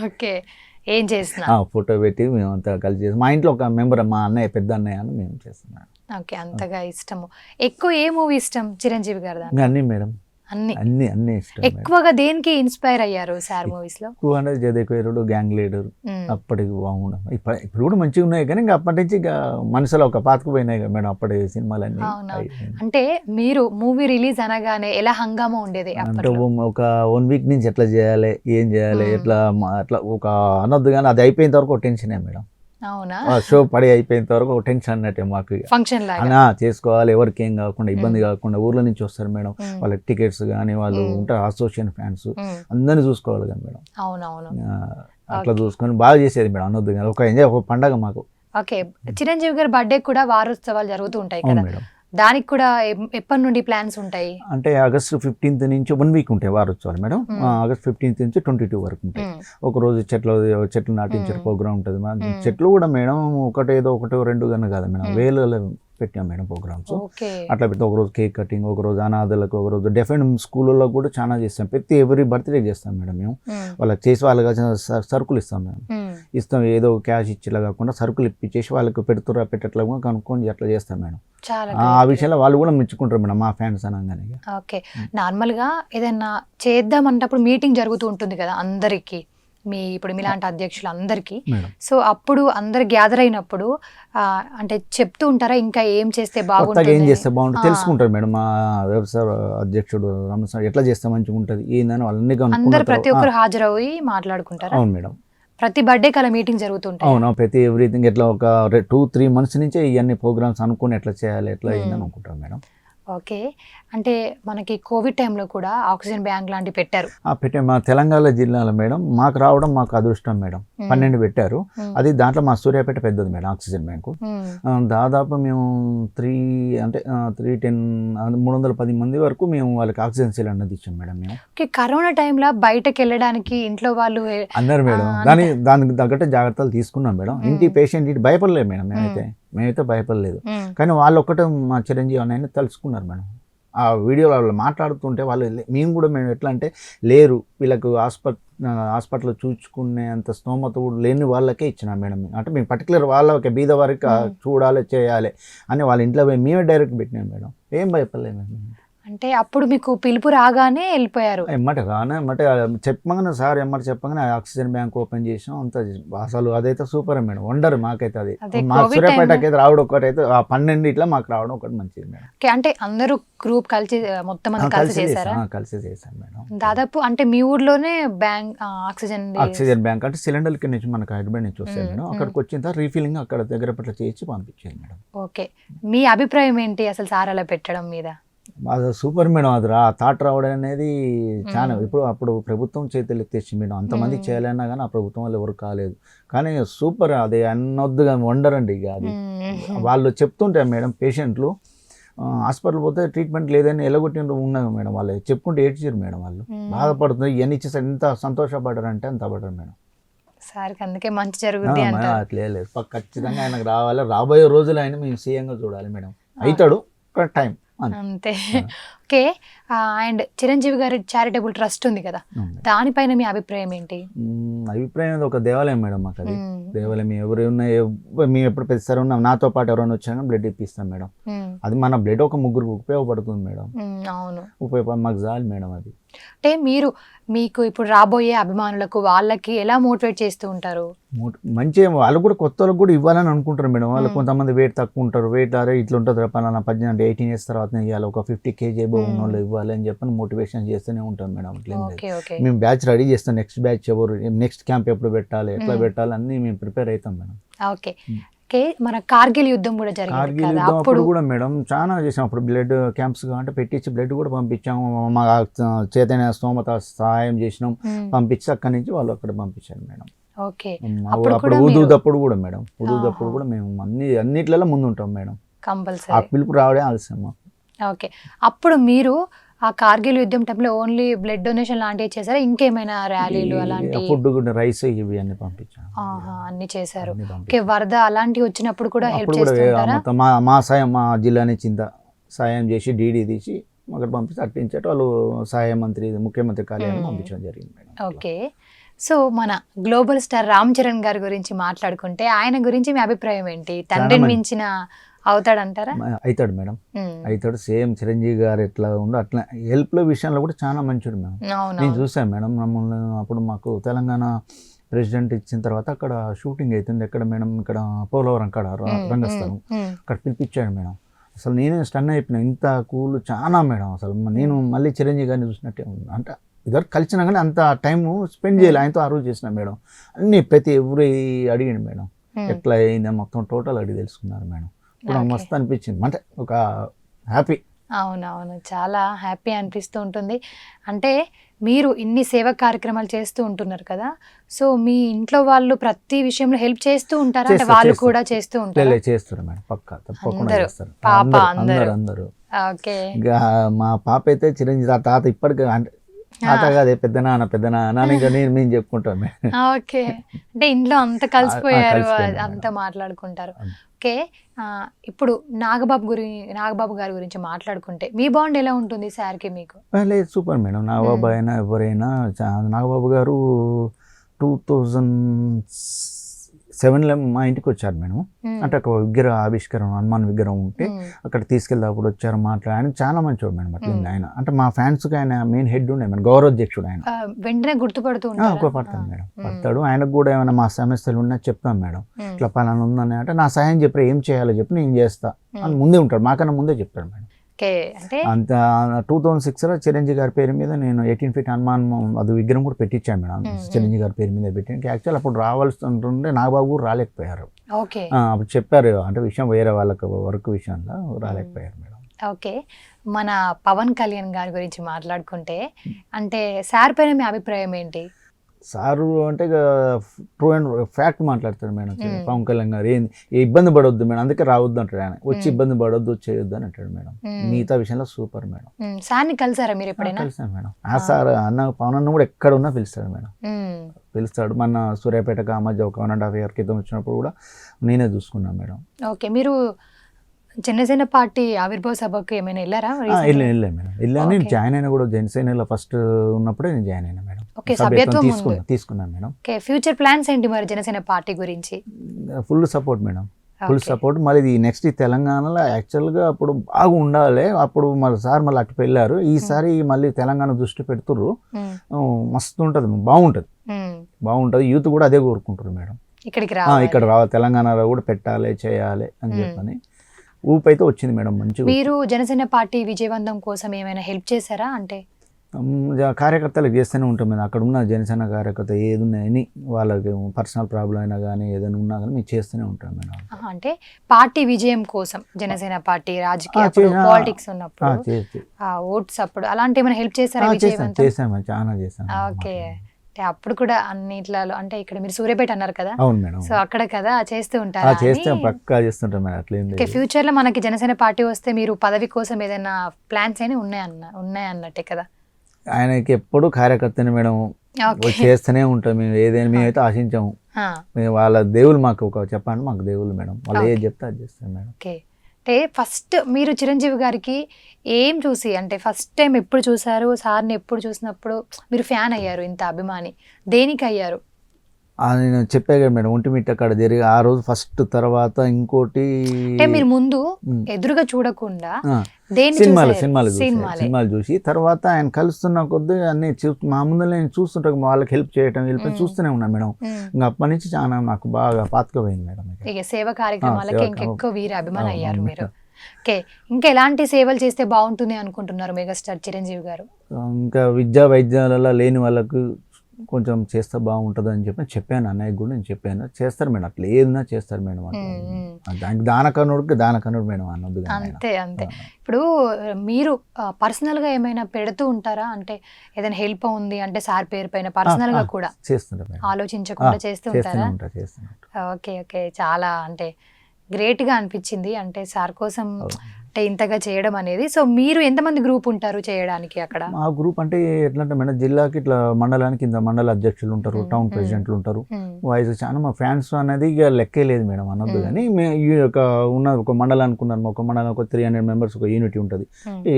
ఓకే, ఏం చేస్తున్నా ఫోటో పెట్టి మేము అంతా కలిసి చేస్తాం. మా ఇంట్లో ఒక మెంబర్, మా అన్నయ్య, పెద్ద అన్నయ్య అని మేము చేస్తున్నాం. ఓకే, అంతగా ఇష్టము. ఎక్కువ ఏ మూవీ ఇష్టం చిరంజీవి గారు? అన్ని మేడం, అన్ని ఇష్టం. ఎక్కువగా దేనికి ఇన్స్పైర్ అయ్యారు సార్ మూవీస్ లో? ఎక్కువ అంటే జయదేవరుడు, గ్యాంగ్ లీడర్ అప్పటికి బాగుండదు. ఇప్పుడు కూడా మంచిగా ఉన్నాయి కానీ ఇంకా అప్పటి నుంచి ఇంకా మనసులో ఒక పాతుకుపోయినాయి కదా మేడం అప్పటి సినిమాలన్నీ. అంటే మీరు మూవీ రిలీజ్ అనగానే ఎలా హంగామా ఉండేది? అంటే ఒక 1 week నుంచి ఎట్లా చేయాలి, ఏం చేయాలి, ఎట్లా అట్లా ఒక అనొద్దు కానీ అది అయిపోయిన వరకు ఒక టెన్షనే మేడం. అవునా? షో పడి అయిపోయేంత వరకు ఒక టెన్షన్ అన్నట్టే మాకు. ఫంక్షన్ చేసుకోవాలి, ఎవరికి ఏం కాకుండా, ఇబ్బంది కాకుండా. ఊర్ల నుంచి వస్తారు మేడం, వాళ్ళకి టికెట్స్ కానీ, వాళ్ళు ఉంటారు అసోసియేషన్ ఫ్యాన్స్, అందరినీ చూసుకోవాలి కదా మేడం. అవునవును, అట్లా చూసుకొని బాగా చేసేది మేడం. అనొద్దు కానీ ఒక ఎంజాయ్, ఒక పండగ మాకు. ఓకే, చిరంజీవి గారి బర్త్డే కూడా వారోత్సవాలు జరుగుతూ ఉంటాయి కదా మేడం, దానికి కూడా ఎప్పటి నుండి ప్లాన్స్ ఉంటాయి? అంటే August 15th నుంచి 1 week ఉంటాయి వారోత్సవాలు మేడం. August 15th నుంచి 22 వరకు ఉంటాయి. ఒకరోజు చెట్లు నాటించే ప్రోగ్రామ్ ఉంటుంది. చెట్లు కూడా మేడం ఒకటో 2 కన్నా కాదు మేడం, వేలలో పెట్టాం మేడం ప్రోగ్రామ్స్. అట్లా పెడితే ఒకరోజు కేక్ కటింగ్, ఒకరోజు అనాథలకు, ఒకరోజు డిఫరెంట్ స్కూళ్ళలో కూడా చాలా చేస్తాం. ప్రతి ఎవరి బర్త్డే చేస్తాం మేడం మేము. వాళ్ళకి చేసి వాళ్ళకి సరుకులు ఇస్తాం మేము. ఇస్తాం, ఏదో క్యాష్ ఇచ్చేలా కాకుండా సరుకులు ఇప్పించేసి వాళ్ళకి పెట్టట్లా కనుక్కొని అట్లా చేస్తాం మేడం. ఆ విషయంలో వాళ్ళు కూడా మెచ్చుకుంటారు మేడం మా ఫ్యాన్స్ అనగానే. ఓకే, నార్మల్ గా ఏదైనా చేద్దామంటప్పుడు మీటింగ్ జరుగుతూ ఉంటుంది కదా అందరికి, ఇప్పుడు మీలాంటి అధ్యక్షులు అందరికీ. సో అప్పుడు అందరు గ్యాదర్ అయినప్పుడు అంటే చెప్తూ ఉంటారా ఇంకా ఏం చేస్తే బాగుంటుంది, ఏం చేస్తే బాగుంటుంది తెలుసుకుంటారు మేడం. మా వ్యవసాయ అధ్యక్షుడు రమణ ఎట్లా చేస్తే మంచిగా ఉంటుంది ఏందని వాళ్ళని అందరు ప్రతి ఒక్కరు హాజరయ్యి మాట్లాడుకుంటారు. అవును మేడం, ప్రతి బర్త్డే కల మీటింగ్ జరుగుతుంటాయి. అవును, ప్రతి ఎవ్రీథింగ్ ఎట్లా ఒక 2-3 months నుంచే ఇవన్నీ ప్రోగ్రామ్స్ అనుకుని ఎట్లా చేయాలి, ఎట్లా అయిందని అనుకుంటాం మేడం. ఓకే, అంటే మనకి కోవిడ్ టైంలో కూడా ఆక్సిజన్ బ్యాంక్ లాంటివి పెట్టారు. పెట్టాం మా తెలంగాణ జిల్లాలో మేడం. మాకు రావడం మాకు అదృష్టం మేడం. 12 పెట్టారు. అది దాంట్లో మా సూర్యాపేట పెద్దది మేడం ఆక్సిజన్ బ్యాంకు. దాదాపు మేము 310 మంది వరకు మేము వాళ్ళకి ఆక్సిజన్ సిలిండర్ ఇచ్చాం మేడం మేము. కరోనా టైంలో బయటకు వెళ్ళడానికి ఇంట్లో వాళ్ళు అన్నారు మేడం. దానికి తగ్గట్టు జాగ్రత్తలు తీసుకున్నాం మేడం. ఇంటి పేషెంట్ ఇంటి భయపడలేదు మేడం. మేమైతే భయపడలేదు. కానీ వాళ్ళు ఒక్కటే మా చిరంజీవి అన్నయ్యని తెలుసుకున్నారు మేడం. ఆ వీడియోలో వాళ్ళు మాట్లాడుతుంటే మేము కూడా ఎట్లా అంటే లేరు వీళ్ళకు హాస్పిటల్ చూసుకునే అంత స్తోమత కూడా లేని వాళ్ళకే ఇచ్చినా మేడం. అంటే మేము పర్టికులర్ వాళ్ళకి బీద వారికి చూడాలి, చేయాలి అని వాళ్ళ ఇంట్లో పోయి మేమే డైరెక్ట్ పెట్టినాం మేడం. ఏం భయపడలేదు మేడం. అంటే అప్పుడు మీకు పిలుపు రాగానే వెళ్ళిపోయారు. ఎమ్మటే రానే ఎమ్మటే చెప్పగానే సార్ ఎమ్మటి చెప్పగానే ఆక్సిజన్ బ్యాంక్ ఓపెన్ చేసాం అంతా అసలు అదైతే సూపర్ మేడం, వండర్ మాకైతే అది. అదే మా కోవిడ్ సూర్యాపేటకి అయితే రావడం ఒకటైతే ఆ 12 ఇట్లా మాకు రావడం ఒకటి మంచిది మేడం. ఓకే, అంటే అందరూ గ్రూప్ కలిసి మొత్తం మంది కలిసి చేశారా? కలిసి చేశాం మేడం. దాదాపు అంటే మీ ఊర్లోనే బ్యాంక్ ఆక్సిజన్ బ్యాంక్ అంటే సిలిండర్ కింద నుంచి మనకు హైదరాబాద్ నుంచి వస్తాయి మేడం. అక్కడికి వచ్చిన తర్వాత రీఫిల్లింగ్ అక్కడ దగ్గర పట్ల చేయించి పంపించాను మేడం. ఓకే, మీ అభిప్రాయం ఏంటి అసలు సార్ అలా పెట్టడం మీద? అది సూపర్ మేడం, అది థాట్ రావడం అనేది చాలా అప్పుడు ప్రభుత్వం చేతులు ఎత్తేసి మేడం, అంతమంది చేయాలన్నా కానీ ఆ ప్రభుత్వం వాళ్ళు ఎవరు కాలేదు. కానీ సూపర్, అది అన్నొద్దుగా వండర్ అండి. ఇక అది వాళ్ళు చెప్తుంటారు మేడం, పేషెంట్లు హాస్పిటల్ పోతే ట్రీట్మెంట్ లేదని ఎలగొట్టి ఉన్నారు మేడం, వాళ్ళు చెప్పుకుంటే ఏడ్చారు మేడం. వాళ్ళు బాధపడుతుంది, ఇవన్నీ ఇచ్చేసి ఎంత సంతోషపడ్డారంటే అంత పడ్డారు మేడం. సార్కి అందుకే మంచి జరుగుతుంది అంటారు. అట్లేదు ఖచ్చితంగా ఆయనకు రావాలి, రాబోయే రోజులు ఆయన మేము సీఎంగా చూడాలి మేడం. అవుతాడు టైం అంతే. ఓకే, అండ్ చిరంజీవి గారి చారిటబుల్ ట్రస్ట్ ఉంది కదా, దానిపైన మీ అభిప్రాయం ఏంటి? అభిప్రాయం ఒక దేవాలయం మేడం మాకు. అది దేవాలయం ఎవరు మేము ఎప్పుడు పెద్దసారి ఉన్నాం, నాతో పాటు ఎవరైనా వచ్చాక బ్లడ్ ఇప్పిస్తాం మేడం. అది మన బ్లడ్ ఒక ముగ్గురికి ఉపయోగపడుతుంది మేడం. అవును, ఉపయోగపడి మాకు చాలు మేడం. అది అంటే మీకు ఇప్పుడు రాబోయే అభిమానులకు వాళ్ళకి ఎలా మోటివేట్ చేస్తూ ఉంటారు? మంచిగా వాళ్ళు కూడా కొత్త వాళ్ళకి కూడా ఇవ్వాలని అనుకుంటారు మేడం. వాళ్ళు కొంతమంది వెయిట్ తక్కువ ఉంటారు, వెయిట్ ఇట్లా ఉంటుంది పలానా 18 years తర్వాత ఇవ్వాలి, ఒక 50 kg ఉన్న వాళ్ళు ఇవ్వాలి అని చెప్పని మోటివేషన్ చేస్తూనే ఉంటాం మేడం. అట్లా మేము బ్యాచ్ రెడీ చేస్తాం, నెక్స్ట్ బ్యాచ్ ఎవరు, నెక్స్ట్ క్యాంప్ ఎప్పుడు పెట్టాలి, ఎట్లా పెట్టాలి అన్ని మేము ప్రిపేర్ అవుతాం మేడం. ఓకే, మన కార్గిల్ యుద్ధం కూడా జరిగింది. కార్గిల్ యుద్ధం అప్పుడు కూడా మేడం చాలా చేసాం. అప్పుడు బ్లడ్ క్యాంప్స్ అంటే పెట్టించి బ్లడ్ కూడా పంపించాము, మా చైతన్య స్తోమత సహాయం చేసినాం, పంపించి అక్కడి నుంచి వాళ్ళు అక్కడ పంపించారు మేడం. ఓకే, అప్పుడు ఉదూదప్పుడు కూడా మేడం, ఉదూదప్పుడు కూడా మేము అన్నిట్లలో ముందు ఉంటాం మేడం. కంపల్సరీ ఆ పిలుపు రావడే ఆలస్యం. ఓకే, అప్పుడు మీరు ఆ కార్గిల్ యుద్ధం టైంలో ఓన్లీ బ్లడ్ డొనేషన్ లాంటివి చేశారా, ఇంకేమైనా ర్యాలీలు అలాంటి? ఫుడ్ కూడా రైస్ ఇవి అన్ని పంపించాను, అన్ని చేశారు. ఓకే, వరద అలాంటివి వచ్చినప్పుడు కూడా హెల్ప్ చేస్తుంటారా? మా సాయం, మా జిల్లా నుంచి ఇంత సాయం చేసి డీడీ తీసి అక్కడ పంపిస్తే అట్టించేట వాళ్ళు సహాయ మంత్రి ముఖ్యమంత్రి కార్యాలయం పంపించడం జరిగింది మేడం. ఓకే, సో మన గ్లోబల్ స్టార్ రామ్ చరణ్ గారి గురించి మాట్లాడుకుంటే ఆయన గురించి మీ అభిప్రాయం ఏంటి? తండ్రిని మించిన అవుతాడంటారా? అవుతాడు మేడం, అవుతాడు. సేమ్ చిరంజీవి గారు ఎట్లా ఉండో అట్లా హెల్ప్ లో విషయంలో కూడా చాలా మంచిది మేడం. నేను చూసాను మేడం, మమ్మల్ని అప్పుడు మాకు తెలంగాణ ప్రెసిడెంట్ ఇచ్చిన తర్వాత అక్కడ షూటింగ్ అవుతుంది ఎక్కడ మేడం, ఇక్కడ పోలవరం అక్కడ రంగస్థలం, అక్కడ పిలిపించాడు మేడం. అసలు నేనే స్టన్ అయిపోయినా, ఇంత కూల్ చాలా మేడం. అసలు నేను మళ్ళీ చిరంజీవి గారిని చూసినట్టే ఉంది. అంటే ఇద్దరు కలిసినా కానీ అంత టైం స్పెండ్ చేయాలి ఆయనతో. ఆ రోజు చేసిన మేడం అన్ని ప్రతి ఎవరి అడిగింది మేడం, ఎట్లా అయింది మొత్తం టోటల్ అడిగి తెలుసుకున్నారు మేడం. ఇప్పుడు మస్తు అనిపించింది, అంటే ఒక హ్యాపీ. అవునవును, చాలా హ్యాపీ అనిపిస్తూ ఉంటుంది. అంటే మీరు ఇన్ని సేవా కార్యక్రమాలు చేస్తూ ఉంటున్నారు కదా, సో మీ ఇంట్లో వాళ్ళు ప్రతి విషయంలో హెల్ప్ చేస్తూ ఉంటారా? అంటే వాళ్ళు కూడా చేస్తూ ఉంటారు? చేస్తారు మేడం, పక్కా తప్పకుండా చేస్తారు. పాప అందరూ. ఓకే, మా పాప అయితే చిరంజీవి తాత ఇప్పటికీ అంటే తాత కాదే పెద్ద నాన్న ఇంకా నేను చెప్పుకుంటాం. ఓకే, అంటే ఇంట్లో అంత కలిసిపోయారు, అంతా మాట్లాడుకుంటారు. ఓకే, ఇప్పుడు నాగబాబు గారి గురించి మాట్లాడుకుంటే మీ బాండ్ ఎలా ఉంటుంది సార్కి మీకు? లేదు సూపర్ మేడం, నాగబాబు అయినా ఎవరైనా. నాగబాబు గారు 2007లో మా ఇంటికి వచ్చారు మేడం. అంటే ఒక విగ్రహ ఆవిష్కరణ, హనుమాన్ విగ్రహం ఉంటే అక్కడ తీసుకెళ్తే వచ్చారు మాట్లాడి. ఆయన చాలా మంచివాడు మేడం. అట్లా ఆయన అంటే మా ఫ్యాన్స్కి ఆయన మెయిన్ హెడ్ ఉండే మేడం, గౌరవాధ్యక్షుడు. ఆయన వెంటనే గుర్తుపడతాడు మేడం, పడతాడు. ఆయనకు కూడా ఏమైనా మా సమస్యలు ఉన్నా చెప్తాం మేడం, ఇట్లా పలానా ఉందని. అంటే నా సహాయం చెప్పి ఏం చేయాలో చెప్పి నేను చేస్తా అని ముందే ఉంటాడు, మాకన్నా ముందే చెప్తాడు మేడం. అంత 2006లో చిరంజీవి గారి పేరు మీద నేను 18 feet హనుమాన్ అది విగ్రహం కూడా పెట్టించాను మేడం, చిరంజీవి గారి పేరు మీద పెట్టి. యాక్చువల్ అప్పుడు రావాల్సి ఉంటుండే, నాగబాబు కూడా రాలేకపోయారు. అప్పుడు చెప్పారు అంటే విషయం వేరే వాళ్ళకి వర్క్ విషయంలో రాలేకపోయారు మేడం. ఓకే, మన పవన్ కళ్యాణ్ గారి గురించి మాట్లాడుకుంటే అంటే సార్ పైన మీ అభిప్రాయం ఏంటి? సారు అంటే ట్రూ అండ్ ఫ్యాక్ట్ మాట్లాడతాడు మేడం. పవన్ కళ్యాణ్ గారు ఇబ్బంది పడవద్దు మేడం, అందుకే రావద్దు అంటాడు ఆయన. వచ్చి ఇబ్బంది పడవద్దు, చేయొద్దు అని అంటాడు మేడం. మిగతా విషయంలో సూపర్ మేడం. సార్ని కలిసారా మీరు ఎప్పుడైనా? కలిసాను మేడం. ఆ సార్ అన్న పవన్ అన్న కూడా ఎక్కడ ఉన్నా పిలుస్తాడు మేడం, పిలుస్తాడు. మన సూర్యాపేటకు ఆ మధ్య ఒక 1.5 year క్రితం వచ్చినప్పుడు కూడా నేనే చూసుకున్నాను మేడం. ఓకే, మీరు జనసేన పార్టీ ఆవిర్భావ సభకు ఏమైనా వెళ్ళారా? వెళ్ళాను మేడం, వెళ్ళాను. నేను జాయిన్ అయినా కూడా జనసేనలో ఫస్ట్ ఉన్నప్పుడే నేను జాయిన్ అయినా మేడం. ఓకే, సభ్యత్వం తీసుకున్నాను మేడం. ఓకే, ఫ్యూచర్ ప్లాన్స్ ఏంటి మరి జనసేన పార్టీ గురించి? Full support madam, full support. మళ్ళీ ఇది నెక్స్ట్ ఈ తెలంగాణలో యాక్చువల్గా అప్పుడు బాగా ఉండాలి, అప్పుడు మళ్ళీ సార్ మళ్ళీ అటు వెళ్ళారు, ఈసారి మళ్ళీ తెలంగాణ దృష్టి పెడుతుర్రు, మస్తు ఉంటుంది, బాగుంటుంది. యూత్ కూడా అదే కోరుకుంటారు మేడం, ఇక్కడ రావాలి, తెలంగాణలో కూడా పెట్టాలి, చేయాలి అని చెప్పని ఊపు అయితే వచ్చింది మేడం. మంచిగా. మీరు జనసేన పార్టీ విజయవంతం కోసం ఏమైనా హెల్ప్ చేశారా? అంటే కార్యకర్తలకు చేస్తూనే ఉంటాం మేము, అక్కడ ఉన్న జనసేన కార్యకర్త ఏది ఉన్నాయని వాళ్ళకి పర్సనల్ ప్రాబ్లం అయినా కానీ ఏదైనా ఉన్నా కానీ మేము చేస్తూనే ఉంటాం మేడం. అంటే పార్టీ విజయం కోసం జనసేన పార్టీ రాజకీయ పాలిటిక్స్ ఉన్నప్పుడు ఓట్స్ అప్పుడు అలాంటి ఏమైనా హెల్ప్ చేశారా? చేసాము, చాలా చేసాము. ఓకే, అప్పుడు కూడా అన్నిట్లలో అంటే ఇక్కడ మీరు సూర్యాపేట అన్నారు కదా, అవును మేడం, సో అక్కడ కదా చేస్తూ ఉంటారు. చేస్తాం, పక్కా చేస్తుంటాం మేడం. అట్లా ఫ్యూచర్ లో మనకి జనసేన పార్టీ వస్తే మీరు పదవి కోసం ఏదైనా ప్లాన్స్ అయినా ఉన్నాయన్నట్టే కదా? ఆయనకి ఎప్పుడు కార్యకర్తని మేడం, చేస్తూనే ఉంటాం మేము, ఏదైనా మేమైతే ఆశించాము. వాళ్ళ దేవుళ్ళు మాకు చెప్పండి, మాకు దేవుళ్ళు మేడం, వాళ్ళు ఏది చెప్తే అది చేస్తాం మేడం. ఓకే, అంటే ఫస్ట్ మీరు చిరంజీవి గారికి ఏం చూసి, అంటే ఫస్ట్ టైం ఎప్పుడు చూసారు సార్ని, ఎప్పుడు చూసినప్పుడు మీరు ఫ్యాన్ అయ్యారు, ఇంత అభిమాని దేనికి అయ్యారు? నేను చెప్పా కదా మేడం, ఒంటిమిట్ట అక్కడ జరిగి ఆ రోజు ఫస్ట్, తర్వాత ఇంకోటి అంటే మీరు ముందు ఎదురుగా చూడకుండా సినిమాలు చూసి తర్వాత ఆయన కలుస్తున్న కొద్దీ అన్ని మా ముందు నేను చూస్తుంటా, వాళ్ళకి హెల్ప్ చేయటం వెళ్ళిపోయి చూస్తూనే ఉన్నా మేడం. ఇంకా అప్పటి నుంచి చాలా నాకు బాగా పాతకపోయింది మేడం. ఇక సేవ కార్యక్రమాలకి ఇంకెక్కువ వీర అభిమాని అయ్యారు మీరు. ఓకే, ఇంకా ఎలాంటి సేవలు చేస్తే బాగుంటుంది అనుకుంటున్నారు మెగాస్టార్ చిరంజీవి గారు? ఇంకా విద్యా వైద్యాలలో లేని వాళ్ళకు కొంచెం చేస్తే బాగుంటుంది అని చెప్పాను అన్నయ్య కూడా, నేను చెప్పాను, చేస్తారు మేడం, అట్లా ఏదైనా చేస్తారు మేడం. దానికి దానకన్నుడు మేడం అన్నది. అంతే అంతే. ఇప్పుడు మీరు పర్సనల్ గా ఏమైనా పెడుతూ ఉంటారా? అంటే ఏదైనా హెల్ప్ ఉంది అంటే సార్ పేరు పైన పర్సనల్ గా కూడా చేస్తుంటారు, ఆలోచించకుండా చేస్తూ ఉంటారా? ఓకే ఓకే, చాలా అంటే గ్రేట్ గా అనిపించింది, అంటే సార్ కోసం అంటే ఇంతగా చేయడం అనేది. సో మీరు ఎంతమంది గ్రూప్ ఉంటారు చేయడానికి అక్కడ? మా గ్రూప్ అంటే ఎట్లా అంటే మేడం, జిల్లాకి ఇట్లా మండలానికి ఇంత మండల అధ్యక్షులు ఉంటారు, టౌన్ ప్రెసిడెంట్లు ఉంటారు, వాయిస్ చాలా. మా ఫ్యాన్స్ అనేది ఇక లెక్కే లేదు మేడం అన్నది. కానీ ఈ యొక్క ఉన్న ఒక మండలానికి ఉన్నాను, ఒక మండలం ఒక 300 మెంబర్స్ ఒక యూనిటీ ఉంటుంది,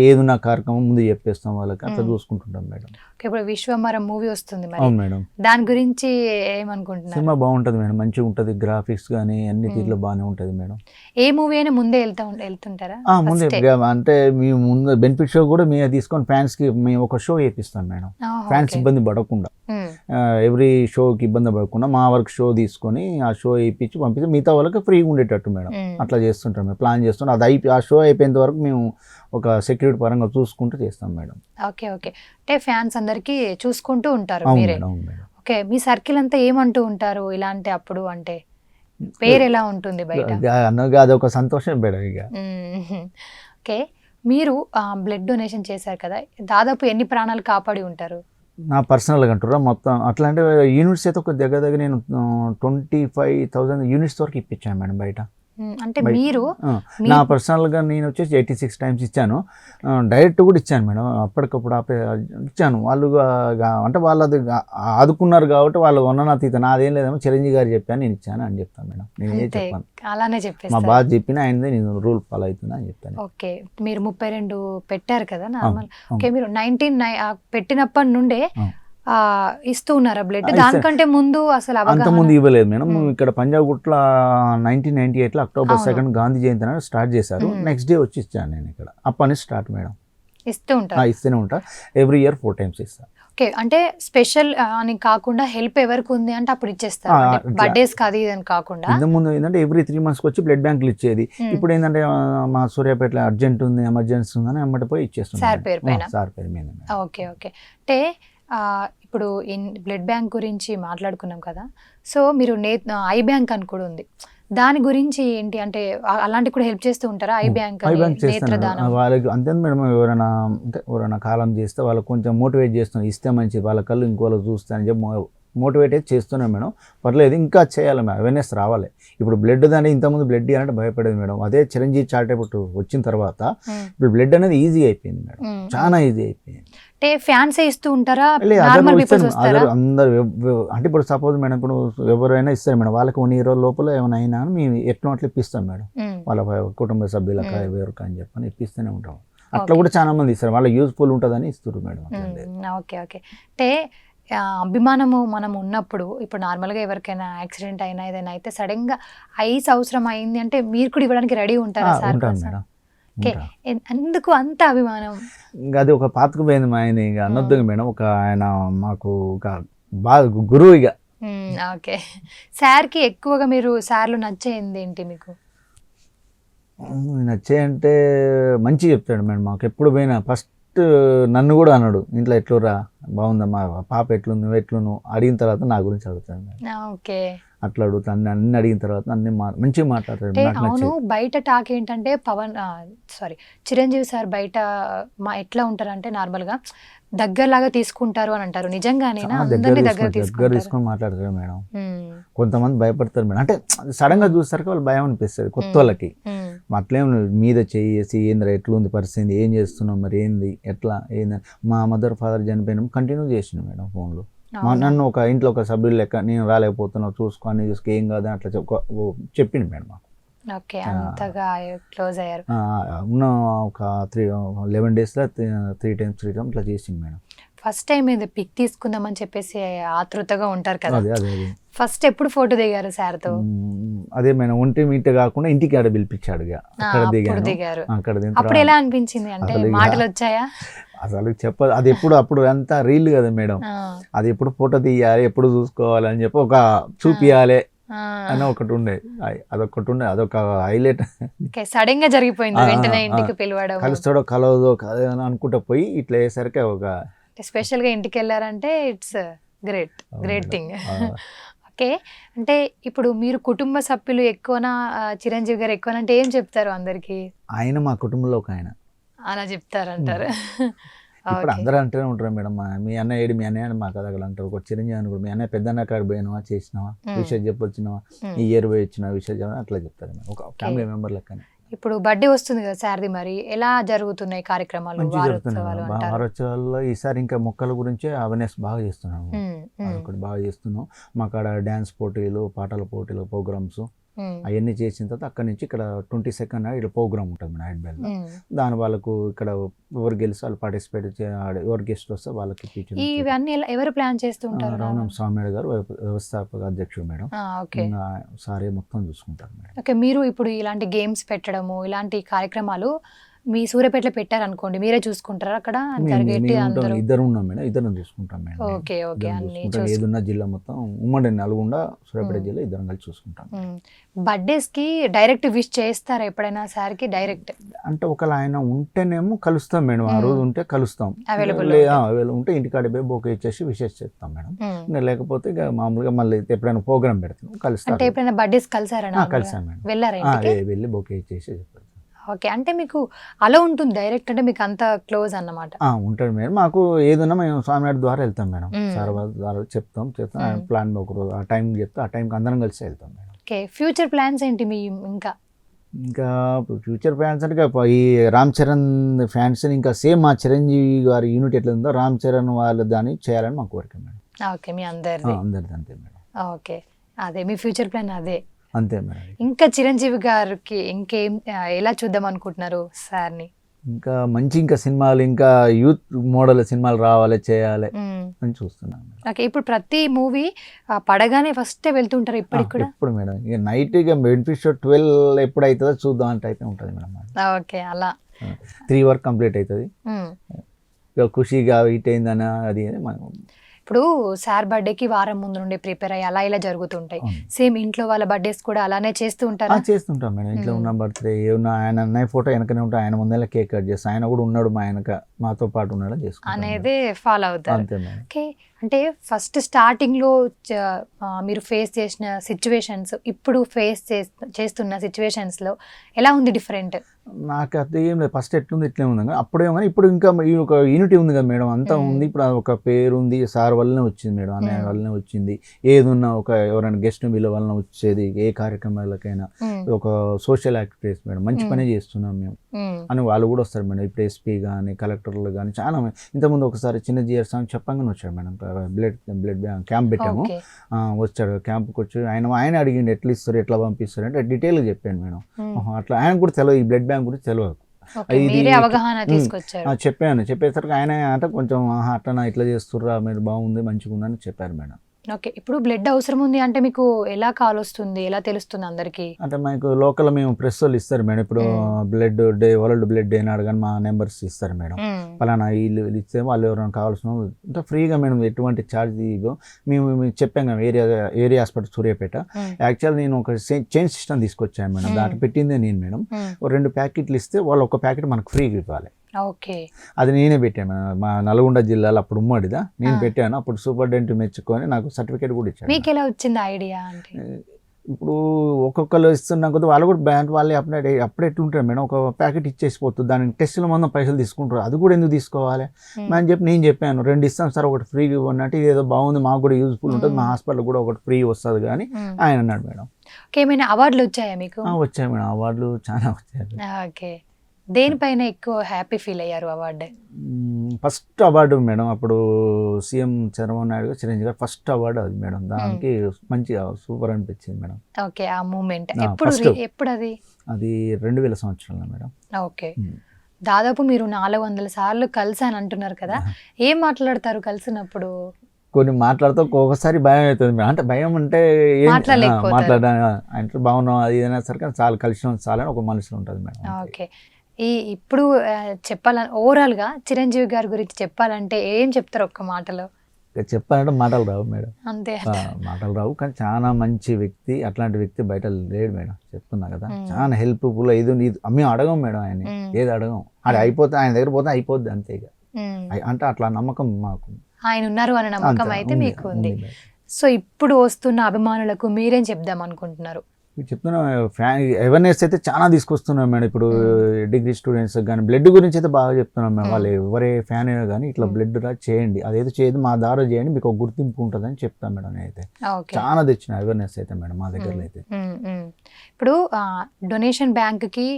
ఏదున్న కార్యక్రమం ముందు చెప్పేస్తాం వాళ్ళకి, అట్లా చూసుకుంటుంటాం మేడం. ఇప్పుడు విశ్వమరం మూవీ వస్తుంది మేడం, దాని గురించి ఏమనుకుంటున్నారు? సినిమా బాగుంటది మేడం, మంచిగా ఉంటది, గ్రాఫిక్స్ కానీ అన్ని తీరులో బాగానే ఉంటది మేడం. ఏ మూవీ అయినా ముందే వెళ్తుంటారా? ముందే అంటే మేము ముందు బెనిఫిట్ షో కూడా మేము తీసుకొని ఫ్యాన్స్ కి మేము ఒక షో వేపిస్తాం మేడం, ఫ్యాన్స్ ఇబ్బంది పడకుండా, ఎవ్రీ షోకి ఇబ్బంది పడకుండా మా వరకు షో తీసుకొని ఆ షో వేయించి పంపిస్తే మిగతా వాళ్ళకి ఫ్రీగా ఉండేటట్టు మేడం, అట్లా చేస్తుంటాం మేము, ప్లాన్ చేస్తుంటాం. అది ఆ షో అయిపోయేంత వరకు మేము ఒక సెక్యూరిటీ పరంగా చూసుకుంటూ చేస్తాం మేడం. ఓకే ఓకే, అంటే ఫ్యాన్స్ అందరికి చూసుకుంటూ ఉంటారు మీరే. ఓకే, మీ సర్కిల్ అంతా ఏమంటూ ఉంటారు ఇలాంటి అప్పుడు? అంటే పేరు ఎలా ఉంటుంది బయట? అదొక సంతోషం మేడం ఇక. ఓకే, మీరు బ్లడ్ డొనేషన్ చేశారు కదా, దాదాపు ఎన్ని ప్రాణాలు కాపాడి ఉంటారు? నా పర్సనల్గా అంటారా మొత్తం అట్లా అంటే యూనిట్స్ అయితే ఒక దగ్గర నేను 25,000 యూనిట్స్ వరకు ఇప్పించాను మేడం బయట. అంటే మీరు నా పర్సనల్గా నేను వచ్చేసి 86 టైమ్స్ ఇచ్చాను, డైరెక్ట్ కూడా ఇచ్చాను మేడం, అప్పటికప్పుడు ఇచ్చాను. వాళ్ళు అంటే వాళ్ళది ఆదుకున్నారు కాబట్టి వాళ్ళు ఉన్నతీత నాదేం లేదేమో, చిరంజీవి గారు చెప్పాను నేను ఇచ్చాను అని చెప్తాను మేడం. నేను ఏ చెప్పాను, అలానే చెప్పేసి మా బాధ చెప్పిన ఆయనదే నేను రూల్ ఫాలో అవుతున్నా అని చెప్తాను. ఓకే, మీరు 32 పెట్టారు కదా నార్మల్. ఓకే, మీరు 19 పెట్టినప్పటి నుండే ఇస్తూ ఉన్నారా బ్లడ్? దానికంటే ముందు అసలు అంత ముందు ఇవ్వలేదు మేడం. ఇక్కడ పంజాబ్ గుట్ల 1998 అక్టోబర్ 2 గాంధీ జయంతి నాడు స్టార్ట్ చేశారు, నెక్స్ట్ డే వచ్చి ఇచ్చాను నేను ఇక్కడ. అప్పటి నుంచి స్టార్ట్ మేడం, ఇస్తూనే ఉంటా, ఎవ్రీ ఇయర్ 4 times ఇస్తాను. ఓకే, అంటే స్పెషల్ అని కాకుండా హెల్ప్ ఎవరికి ఉంది అంటే అప్పుడు ఇచ్చేస్తారు, బర్త్డేస్ కాదు ఇదని కాకుండా. ఇంతకుముందు ఏంటంటే ఎవ్రీ 3 months వచ్చి బ్లడ్ బ్యాంకులు ఇచ్చేది, ఇప్పుడు ఏంటంటే మా సూర్యాపేటలో అర్జెంట్ ఉంది, ఎమర్జెన్సీ ఉందని అమ్మటి పోయి ఇచ్చేస్తుంది సార్ పేరు పైన. సార్ పేరు మీద. ఓకే ఓకే, అంటే ఇప్పుడు బ్లడ్ బ్యాంక్ గురించి మాట్లాడుకున్నాం కదా, సో మీరు ఐ బ్యాంక్ అని కూడా ఉంది, దాని గురించి ఏంటి అంటే అలాంటి కూడా హెల్ప్ చేస్తూ ఉంటారా? ఐ బ్యాంక్ వాళ్ళకి అంతే మేడం, ఎవరైనా కాలం చేస్తే వాళ్ళకి కొంచెం మోటివేట్ చేస్తున్నాం, ఇస్తే మంచిది, వాళ్ళ కళ్ళు ఇంకోళ్ళు చూస్తే అని చెప్పి మోటివేట్ అయితే చేస్తున్నాం మేడం. పర్లేదు, ఇంకా చేయాలి మేడం, అవేర్నెస్ రావాలి. ఇప్పుడు బ్లడ్ దాన్ని ఇంతకుముందు బ్లడ్ అంటే భయపడేది మేడం, అదే చిరంజీవి చారిటబుల్ వచ్చిన తర్వాత ఇప్పుడు బ్లడ్ అనేది ఈజీ అయిపోయింది మేడం, చాలా ఈజీ అయిపోయింది. అంటే ఫ్యాన్స్ ఇస్తూ ఉంటారా? అందరు అంటే ఇప్పుడు సపోజ్ మేడం, ఇప్పుడు ఎవరైనా ఇస్తారు మేడం, వాళ్ళకి 1 year లోపల ఏమైనా అయినా మేము ఎట్లా అట్లా ఇప్పిస్తాం మేడం, వాళ్ళ కుటుంబ సభ్యులకు ఎవరికి అని చెప్పని ఇప్పిస్తూనే ఉంటాం. అట్లా కూడా చాలా మంది ఇస్తారు, వాళ్ళకి యూజ్ఫుల్ ఉంటుందని ఇస్తారు మేడం. ఓకే ఓకే, అంటే అభిమానము మనం ఉన్నప్పుడు ఇప్పుడు నార్మల్గా ఎవరికైనా యాక్సిడెంట్ అయినా ఏదైనా అయితే సడన్గా ఐస్ అవసరం అయింది అంటే మీరు కూడా ఇవ్వడానికి రెడీ ఉంటారా సార్ ఉంటాను కోసం? మేడం. ఓకే, ఎందుకు అంత అభిమానం? ఇంకా అది ఒక పాతకు పోయింది మా ఆయన, ఇక అనొద్దు మేడం. ఒక ఆయన మాకు ఒక బాగా గురువు ఇక. ఓకే, సార్కి ఎక్కువగా మీరు సార్లు నచ్చేది ఏంటి మీకు? నచ్చాయంటే మంచి చెప్తాడు మేడం. మాకు ఎప్పుడు పోయినా ఫస్ట్ నన్ను కూడా అన్నాడు, ఇంట్లో ఎట్లురా బాగుందమ్మా, పాప ఎట్లుంది, నువ్వు ఎట్లున్నావు అడిగిన తర్వాత నా గురించి అడుగుతాడు మేడం. ఓకే, అట్లా అడుగుతాను, అన్ని అడిగిన తర్వాత అన్ని మంచిగా మాట్లాడతాడు. అంటే నాకు అవును, నచ్చేది. బయట టాక్ ఏంటంటే చిరంజీవి సార్ బయట ఎట్లా ఉంటారంటే నార్మల్గా దగ్గరలాగా తీసుకుంటారు అని అంటారు. నిజంగానేనా? అందరినీ దగ్గర దగ్గర తీసుకొని మాట్లాడతాడు మేడం. కొంతమంది భయపడతారు మేడం, అంటే సడన్ గా చూస్తారు వాళ్ళు భయం అనిపిస్తుంది కొత్త వాళ్ళకి. అట్లేం మీద చేసి ఏంద్రా ఎట్లుంది పరిస్థితి, ఏం చేస్తున్నాం, మరి ఏంది ఎట్లా ఏంది. మా మదర్ ఫాదర్ చనిపోయినా కంటిన్యూ చేసిండు మేడం ఫోన్లో. నన్ను ఒక ఇంట్లో ఒక సభ్యులు లెక్క, నేను రాలేకపోతున్నావు చూసుకో, అన్ని చూసుకో, ఏం కాదు అట్లా చెప్పిండు మేడం మాకు. ఓకే, అంతగా క్లోజ్ అయ్యారు. ఉన్న ఒక 11 daysలో 3 times ఇట్లా చేసింది మేడం. ఫస్ట్ టైం ఇది పిక్ తీసుకుందామని చెప్పేసి ఆతృతగా ఉంటారు కదా, అదే అదే ఫస్ట్ ఎప్పుడు ఫోటో దిగారు సార్తో? అదే మేడం, ఒంటి మీట కాకుండా ఇంటికి ఆడ పిలిపించాడు, అక్కడ దిగారు. అక్కడ అప్పుడు ఎలా అనిపించింది? అంటే మాటలు వచ్చాయా? అసలు చెప్పదు. అది ఎప్పుడు అప్పుడు అంతా రీల్ కదా మేడం, అది ఎప్పుడు ఫోటో తీయాలి, ఎప్పుడు చూసుకోవాలి అని చెప్పి ఒక చూపియాలి అని ఒకటి ఉండే, అదొక హైలైట్. సడన్ గా జరిగిపోయింది, వెంటనే ఇంటికి పిలవడం. కలుస్తాడో కలవదో అని అనుకుంటా పోయి ఇట్లా అయ్యేసరికి ఒక స్పెషల్ గా ఇంటికి వెళ్ళారంటే ఇట్స్ గ్రేట్ థింగ్. ఓకే, అంటే ఇప్పుడు మీరు కుటుంబ సభ్యులు ఎక్కువనా చిరంజీవి గారు ఎక్కువనా అంటే ఏం చెప్తారు అందరికి? ఆయన మా కుటుంబంలో ఒక ఆయన అలా చెప్తారంటారు. ఇప్పుడు అందరూ అంటూనే ఉంటారు మేడం, మీ అన్నయ్య ఏడు, మీ అన్నయ్య అని మాకు అదగలు అంటారు. ఒక చిరంజీవి అని కూడా, మీ అన్నయ్య పెద్దన్న కాడ పోయినావా, చేసినావా, విషయం చెప్పొచ్చినావా, ఈ ఇయర్ పోయి వచ్చిన విషయం చెప్పినా అట్లా చెప్తారు మేడం, ఒక ఫ్యామిలీ మెంబర్ లెక్కనే. ఇప్పుడు బర్త్డే వస్తుంది కదా సార్ది, మరి ఎలా జరుగుతున్నాయి కార్యక్రమాలు? వారోత్సవాల్లో ఈసారి ఇంకా మొక్కల గురించే అవేర్నెస్ బాగా చేస్తున్నాము, అదొకటి బాగా చేస్తున్నాం. మాకు అక్కడ డ్యాన్స్ పోటీలు, పాటల పోటీలు, ప్రోగ్రామ్స్ అవన్నీ చేసిన తర్వాత అక్కడ నుంచి ఇక్కడ 22nd ఇక్కడ ప్రోగ్రామ్ ఉంటుంది మన హైదరాబాద్లో. దాని వాళ్ళకు ఇక్కడ ఎవరు గెలిచి వాళ్ళు పార్టిసిపేట్ ఎవరు గెస్ట్ వస్తే వాళ్ళకి ఇవన్నీ ఎవరు ప్లాన్ చేస్తూ ఉంటారు? రమణం స్వామి గారు వ్యవస్థాపక అధ్యక్షుడు మేడం, సారే మొత్తం చూసుకుంటారు మేడం. ఓకే, మీరు ఇప్పుడు ఇలాంటి గేమ్స్ పెట్టడము, ఇలాంటి కార్యక్రమాలు మీ సూర్యాపేటలో పెట్టారనుకోండి, మీరే చూసుకుంటారా అక్కడ? ఇద్దరు ఉన్నాం మేడం, ఇద్దరం చూసుకుంటాం మేడం. ఓకే ఓకే, ఏదున్నా జిల్లా మొత్తం ఉమ్మడి నల్గొండ సూర్యాపేట జిల్లా ఇద్దరం కలిసి చూసుకుంటాం. బర్త్డేస్ కి డైరెక్ట్ విష్ చేస్తారా ఎప్పుడైనా సార్ కి? డైరెక్ట్ అంటే ఒకవేళ ఆయన ఉంటేనేమో కలుస్తాం మేడం, ఆ రోజు ఉంటే కలుస్తాం, అవైలబుల్ ఉంటే ఇంటికాడ పోయి బొకే ఇచ్చేసి విషెస్ చేస్తాం మేడం. లేకపోతే ఇక మామూలుగా మళ్ళీ ఎప్పుడైనా ప్రోగ్రామ్ పెడతాం కలుస్తాం. అంటే ఎప్పుడైనా బర్త్డేస్ కలిసారా? కలిసాం మేడం, వెళ్ళారా? వెళ్ళి బొకే ఇచ్చేసి చెప్పారు. ఓకే, అంటే మీకు అలా ఉంటుంది డైరెక్ట్, అంటే మీకు అంత క్లోజ్ అన్నమాట? ఉంటాడు మేడం, మాకు ఏదన్నా మేము స్వామివారి ద్వారా వెళ్తాం మేడం, సార్ వాళ్ళ ద్వారా చెప్తాం ప్లాన్ ఒకరోజు ఆ టైం చెప్తే ఆ టైంకి అందరం కలిసి వెళ్తాం మేడం. ఓకే, ఫ్యూచర్ ప్లాన్స్ ఏంటి మీ? ఇంకా ఫ్యూచర్ ఫ్యాన్స్ అంటే ఈ రామ్ చరణ్ ఫ్యాన్స్ ఇంకా సేమ్ మా చిరంజీవి గారి యూనిట్ ఎట్లా ఉందో రామ్ చరణ్ వాళ్ళ దాన్ని చేయాలని మా కోరిక మేడం. ఓకే, మీ అందరిది అంతే మేడం. ఓకే, అదే మీ ఫ్యూచర్ ప్లాన్ అదే? అంతే మేడం. ఇంకా చిరంజీవి గారికి ఇంకేం ఎలా చూద్దాం అనుకుంటున్నారు సార్ని? ఇంకా మంచి ఇంకా సినిమాలు, ఇంకా యూత్ మోడల్ సినిమాలు రావాలి, చేయాలి అని చూస్తున్నాను. ఓకే, ఇప్పుడు ప్రతి మూవీ పడగానే ఫస్ట్ వెళ్తుంటారు ఇప్పుడు ఇప్పుడు మేడం? ఇక నైట్ ఇక బెనిఫిట్ షో 12 ఎప్పుడు అవుతుందో చూద్దాం అంటే అయితే ఉంటుంది మేడం. ఓకే, అలా 3 వరకు కంప్లీట్ అవుతుంది. ఇక ఖుషిగా హిట్ అయిందని అది ఇప్పుడు సార్ బర్త్డేకి వారం ముందు నుండి ప్రిపేర్ అయ్యి అలా ఇలా జరుగుతుంటాయి. సేమ్ ఇంట్లో వాళ్ళ బర్త్డేస్ కూడా అలానే చేస్తూ ఉంటారా? చేస్తుంటాం మేడం. ఇంట్లో ఉన్న బర్త్డే ఏమన్నా ఆయన అన్నయ్య ఫోటో వెనకనే ఉంటాయి, ఆయన ముందే కేక్ కట్ చేస్తాం, ఆయన కూడా ఉన్నాడు మా వెనక మాతో పాటు ఉన్నాడు చేసుకుంటాం అనేది ఫాలో అవుతారు. అంతే మేడం. ఓకే, అంటే ఫస్ట్ స్టార్టింగ్లో మీరు ఫేస్ చేసిన సిచ్యువేషన్స్, ఇప్పుడు ఫేస్ చేస్తున్న సిచ్యువేషన్స్లో ఎలా ఉంది డిఫరెంట్? నాకు అది ఏం లేదు, ఫస్ట్ ఎట్లుంది ఇట్లే ఉంది, అప్పుడేమో ఇప్పుడు ఇంకా ఒక యూనిటీ ఉంది కదా మేడం, అంతా ఉంది. ఇప్పుడు ఒక పేరు ఉంది, సార్ వల్లనే వచ్చింది మేడం, అన్నయ్య వల్లనే వచ్చింది. ఏదున్నా ఒక ఎవరైనా గెస్ట్ వీళ్ళ వలన వచ్చేది, ఏ కార్యక్రమాలకైనా ఒక సోషల్ యాక్టివిటీస్ మేడం, మంచి పనే చేస్తున్నాం మేము అని వాళ్ళు కూడా వస్తారు మేడం. ఇప్పుడు ఎస్పీ కానీ కలెక్టర్లు కానీ చాలా ఇంతకుముందు ఒకసారి చిన్న జిఆర్ సాంగ్ చెప్పంగానే వచ్చాడు మేడం, బ్లడ్ క్యాంప్ పెట్టాము, వచ్చాడు క్యాంప్కి వచ్చి ఆయన అడిగిండు ఎట్లా ఇస్తారు, ఎట్లా పంపిస్తారు అంటే డీటెయిల్గా చెప్పాను మేడం. అట్లా ఆయన కూడా తెలియదు, ఈ బ్లడ్ బ్యాంక్ గురించి తెలియదు. ఓకే, మీరే అవగాహన తీసుకొచ్చారు. చెప్పేసరికి ఆయన అంటే కొంచెం అట్లా ఇట్లా చేస్తుర్రా మీరు, బాగుంది మంచిగా ఉందని చెప్పారు మేడం. ఓకే, ఇప్పుడు బ్లడ్ అవసరం ఉంది అంటే మీకు ఎలా కాల్ వస్తుంది, ఎలా తెలుస్తుంది అందరికి? అంటే మనకు లోకల్ మేము ప్రెస్ వాళ్ళు ఇస్తారు మేడం. ఇప్పుడు blood day, world blood day నాడు కానీ మా నెంబర్స్ ఇస్తారు మేడం. పలానా వీళ్ళు ఇస్తే వాళ్ళు ఎవరైనా కావాల్సిన అంటే ఫ్రీగా మేడం, ఎటువంటి ఛార్జ్ ఇవ్వం. మేము చెప్పాం కదా ఏరియా హాస్పిటల్ సూర్యాపేట. యాక్చువల్ నేను ఒక చైన్ సిస్టమ్ తీసుకొచ్చాను మేడం, దాంట్లో పెట్టిందే నేను మేడం. 2 ప్యాకెట్లు ఇస్తే వాళ్ళు ఒక ప్యాకెట్ మనకు ఫ్రీగా ఇవ్వాలి. ఓకే, అది నేనే పెట్టాను మా నల్గొండ జిల్లాలో, అప్పుడు ఉమ్మడిదా నేను పెట్టాను. అప్పుడు సూపరింటెండెంట్ మెచ్చుకొని నాకు సర్టిఫికేట్ కూడా ఇచ్చాను. మీకు ఎలా వచ్చింది ఐడియా? అంటే ఇప్పుడు ఒక్కొక్కరు ఇస్తున్నా కొద్దిగా వాళ్ళు కూడా బ్యాంక్ వాళ్ళే అప్పుడే ఎట్లుంటారు మేడం, ఒక ప్యాకెట్ ఇచ్చేసిపోతుంది, దానికి టెస్టుల మందం పైసలు తీసుకుంటారు, అది కూడా ఎందుకు తీసుకోవాలి అని చెప్పి నేను చెప్పాను. 2 ఇస్తాం సార్, ఒకటి ఫ్రీగా ఇవ్వండి అంటే, ఇదేదో బాగుంది మాకు కూడా యూజ్ఫుల్ ఉంటుంది, మా హాస్పిటల్ కూడా ఒకటి ఫ్రీ వస్తుంది కానీ ఆయన అన్నాడు మేడం. ఏమైనా అవార్డులు వచ్చాయా మీకు? వచ్చాయి మేడం, అవార్డులు చాలా వచ్చాయి. ఓకే, దేనిపైన ఎక్కువ హ్యాపీ ఫీల్ అయ్యారు అవార్డు? ఫస్ట్ అవార్డు మేడం, అప్పుడు సీఎం చంద్రబాబు నాయుడు గారు, చిరంజీవి గారు ఫస్ట్ అవార్డు అది మేడం. దానికి మంచిగా సూపర్ అనిపించింది మేడం. ఓకే, ఆ మూమెంట్ ఎప్పుడు అది 2000 సంవత్సరంలో మేడం. ఓకే, దాదాపు మీరు 400 సార్లు కలిసాను అంటున్నారు కదా, ఏం మాట్లాడతారు కలిసినప్పుడు? కొన్ని మాట్లాడితే ఒక్కొక్కసారి భయం అవుతుంది మేడం. అంటే భయం అంటే అంటే బాగున్నాం అది ఏదైనా సరే కానీ చాలా కలిసిన చాలని ఒక మనసులో ఉంటుంది మేడం. ఓకే, ఇప్పుడు చెప్పాలని ఓవరాల్గా చిరంజీవి గారి గురించి చెప్పాలంటే ఏం చెప్తారు ఒక్క మాటలో? చెప్పాలంటే మాటలు రావు మేడం, అంతే మాటలు రావు. కానీ చాలా మంచి వ్యక్తి, అట్లాంటి వ్యక్తి బయట లేడు మేడం. చెప్తున్నా కదా, చాలా హెల్ప్ఫుల్. మేము అడగం మేడం, ఆయన ఏది అడగం, అది అయిపోతే ఆయన దగ్గర పోతే అయిపోద్ది అంతే. ఇక అంటే అట్లా నమ్మకం మాకు, ఆయన ఉన్నారు అనే నమ్మకం అయితే మీకు ఉంది. సో ఇప్పుడు వస్తున్న అభిమానులకు మీరేం చెప్దాం అనుకుంటున్నారు? చెప్తున్నా, అవేర్నెస్ అయితే చాలా తీసుకొస్తున్నాం మేడం. ఇప్పుడు డిగ్రీ స్టూడెంట్స్ కానీ బ్లడ్ గురించి అయితే బాగా చెప్తున్నాం మేడం. వాళ్ళు ఎవరే ఫ్యాన్ అయినా కానీ ఇట్లా బ్లడ్ రా చేయండి, అదేదో చేయదు మా ద్వారా చేయండి, మీకు ఒక గుర్తింపు ఉంటుందని చెప్తాను మేడం. నేనైతే చాలా తెచ్చిన అవేర్నెస్ అయితే మేడం మా దగ్గర అయితే. ఇప్పుడు డొనేషన్ బ్యాంక్కి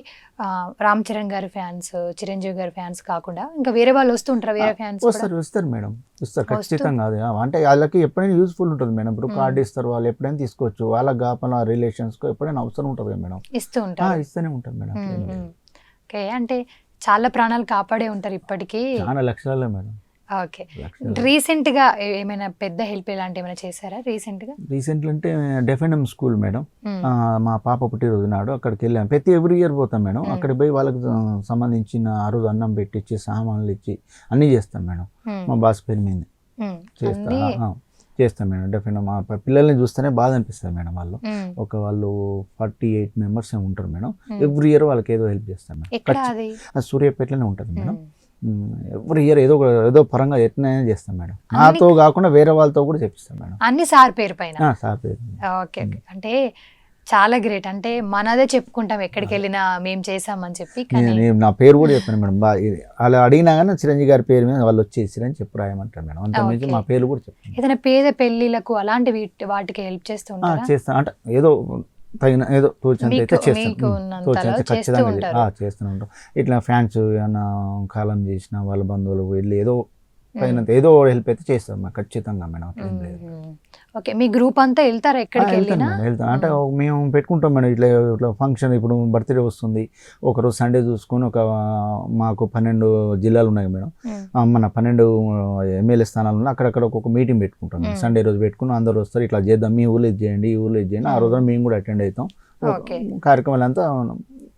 రామ్ చరణ్ గారి ఫ్యాన్స్, చిరంజీవి గారి ఫ్యాన్స్ కాకుండా ఇంకా వేరే వాళ్ళు వస్తుంటారు, వేరే ఫ్యాన్స్ వస్తారు మేడం, వస్తారు ఖచ్చితంగా. అంటే వాళ్ళకి ఎప్పుడైనా యూస్ఫుల్ ఉంటుంది మేడం. ఇప్పుడు కార్డు ఇస్తారు, వాళ్ళు ఎప్పుడైనా తీసుకోవచ్చు, వాళ్ళకి కాపలా రిలేషన్స్ ఎప్పుడైనా అవసరం ఉంటుంది కదా మేడం, ఇస్తూనే ఉంటారు మేడం. ఓకే, అంటే చాలా ప్రాణాలు కాపాడే ఉంటారు ఇప్పటికీ, చాలా లక్షలలో మేడం. ఓకే, రీసెంట్ గా ఏమైనా పెద్ద హెల్ప్ ఇలాంటి ఏమైనా చేశారా రీసెంట్ అంటే డెఫెండమ్ స్కూల్ మేడం, మా పాప పుట్టినరోజు నాడు అక్కడికి వెళ్ళాం. ప్రతి ఎవ్రీ ఇయర్ పోతాం మేడం. అక్కడికి పోయి వాళ్ళకి సంబంధించిన ఆ రోజు అన్నం పెట్టించి సామాన్లు ఇచ్చి అన్నీ చేస్తాం మేడం. మా బాస్ పేరు మీద చేస్తాం మేడం. డెఫినెట్గా మా పిల్లల్ని చూస్తేనే బాధ అనిపిస్తుంది మేడం. వాళ్ళు 48 మెంబర్స్ ఉంటారు మేడం. ఎవ్రీ ఇయర్ వాళ్ళకి ఏదో హెల్ప్ చేస్తాం మేడం. సూర్యాపేటలోనే ఉంటుంది మేడం. ఎవ్రీ ఇయర్ ఏదో పరంగా ఎట్లయినా చేస్తాం మేడం. నాతో కాకుండా వేరే వాళ్ళతో కూడా చేపిస్తాం మేడం. అన్ని సార్ పేరు పైన. సార్ పేరు. ఓకే, అంటే చాలా గ్రేట్. అంటే మనదే చెప్పుకుంటాం ఎక్కడికి వెళ్ళినా మేము చేసామని చెప్పి. నా పేరు కూడా చెప్పాను మేడం. అలా అడిగినా కానీ చిరంజీవి గారి పేరు మీద వాళ్ళు వచ్చేసిరని చెప్పి రాయమంటారు మేడం. అంతకుమించి మా పేరు కూడా చెప్తాను. ఏదైనా పేద పెళ్లిలకు అలాంటి వాటికి హెల్ప్ చేస్తూ ఉంటారా? చేస్తాను. అంటే ఏదో తగిన ఏదో తోచంత అయితే ఖచ్చితంగా చేస్తూనే ఉంటాం. ఇట్లా ఫ్యాన్స్ ఏమన్నా కాలం చేసిన వాళ్ళ బంధువులు వెళ్ళి ఏదో తగినంత ఏదో హెల్ప్ అయితే చేస్తాం ఖచ్చితంగా మేడం. ఓకే, మీ గ్రూప్ అంతా వెళ్తారా ఎక్కడికి వెళ్ళినా? వెళ్తాం. అంటే మేము పెట్టుకుంటాం మేడం. ఇట్లా ఫంక్షన్, ఇప్పుడు బర్త్డే వస్తుంది, ఒకరోజు సండే చూసుకొని మాకు 12 జిల్లాలు ఉన్నాయి మేడం. మన 12 ఎమ్మెల్యే స్థానాలు ఉన్నాయి. అక్కడక్కడ ఒక్కొక్క మీటింగ్ పెట్టుకుంటాం. సండే రోజు పెట్టుకుని అందరూ వస్తారు, ఇట్లా చేద్దాం, మీ ఊళ్ళో ఇది చేయండి, ఈ ఊళ్ళో ఇది చేయండి. ఆ రోజు మేము కూడా అటెండ్ అవుతాం. కార్యక్రమాలు అంతా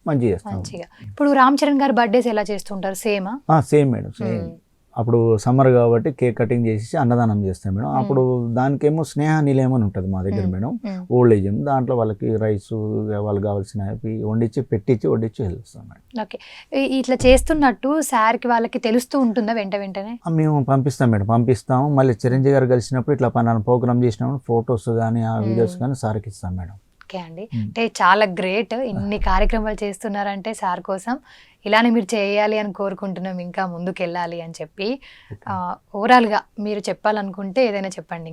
మంచిగా చేస్తాం. ఇప్పుడు రామ్ చరణ్ గారి బర్త్డేస్ ఎలా చేస్తుంటారు? Same madam, same. అప్పుడు సమ్మర్ కాబట్టి కేక్ కటింగ్ చేసి అన్నదానం చేస్తాం మేడం. అప్పుడు దానికేమో స్నేహ నిలయం అని ఉంటుంది మా దగ్గర మేడం, ఓల్డ్ ఏజ్. దాంట్లో వాళ్ళకి రైస్ వాళ్ళకి కావాల్సినవి వడ్డించి వెళ్ళిస్తాం మేడం. ఓకే, ఇట్లా చేస్తున్నట్టు సార్కి వాళ్ళకి తెలుస్తూ ఉంటుందా వెంటనే? మేము పంపిస్తాం. మళ్ళీ చిరంజీవి గారు కలిసినప్పుడు ఇట్లా ప్రోగ్రామ్ చేసినప్పుడు ఫొటోస్ కానీ ఆ వీడియోస్ కానీ సార్కి ఇస్తాం మేడం. ఓకే అండి, అంటే చాలా గ్రేట్. ఇన్ని కార్యక్రమాలు చేస్తున్నారంటే సార్ కోసం ఇలానే మీరు చేయాలి అని కోరుకుంటున్నాం, ఇంకా ముందుకు వెళ్ళాలి అని చెప్పి. ఓవరాల్గా మీరు చెప్పాలనుకుంటే ఏదైనా చెప్పండి.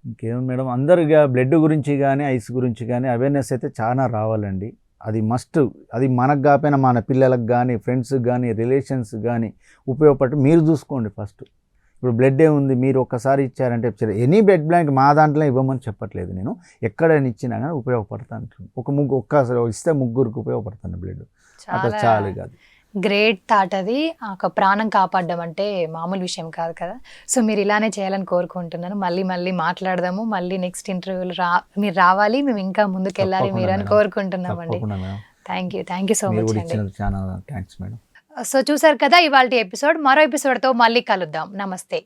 ఇంకేం మేడం, అందరుగా బ్లడ్ గురించి కానీ ఐస్ గురించి కానీ అవేర్నెస్ అయితే చాలా రావాలండి. అది మస్ట్. అది మనకు కాకపోయినా మన పిల్లలకు కానీ ఫ్రెండ్స్కి కానీ రిలేషన్స్ కానీ ఉపయోగపడి మీరు చూసుకోండి ఫస్ట్. ఇప్పుడు బ్లడ్ ఉంది, మీరు ఒక్కసారి ఇచ్చారంటే ఎనీ బ్లడ్ బ్యాంక్ మా దాంట్లో ఇవ్వమని చెప్పట్లేదు నేను, ఎక్కడైనా ఇచ్చినా కానీ ఉపయోగపడతాను. ఒక్కసారి ఇస్తే 3కి ఉపయోగపడుతుంది బ్లడ్. అట్లా చాలు కాదు. గ్రేట్ థాట్ అది. ఒక ప్రాణం కాపాడడం అంటే మామూలు విషయం కాదు కదా. సో మీరు ఇలానే చేయాలని కోరుకుంటున్నాను. మళ్ళీ మళ్ళీ మాట్లాడదాము. మళ్ళీ నెక్స్ట్ ఇంటర్వ్యూలు మీరు రావాలి, మేము ఇంకా ముందుకెళ్ళాలి తప్పకుండా మీరు అని మేడం. కోరుకుంటున్నామండి. తప్పకుండా మేడం. థ్యాంక్ యూ సో మీరు మచ్ కూడా అండి. ఇచ్చినందుకు చాలా థ్యాంక్స్ మేడం. సో చూసారు కదా ఇవాల్టి ఎపిసోడ్. మరో ఎపిసోడ్తో మళ్ళీ కలుద్దాం. నమస్తే.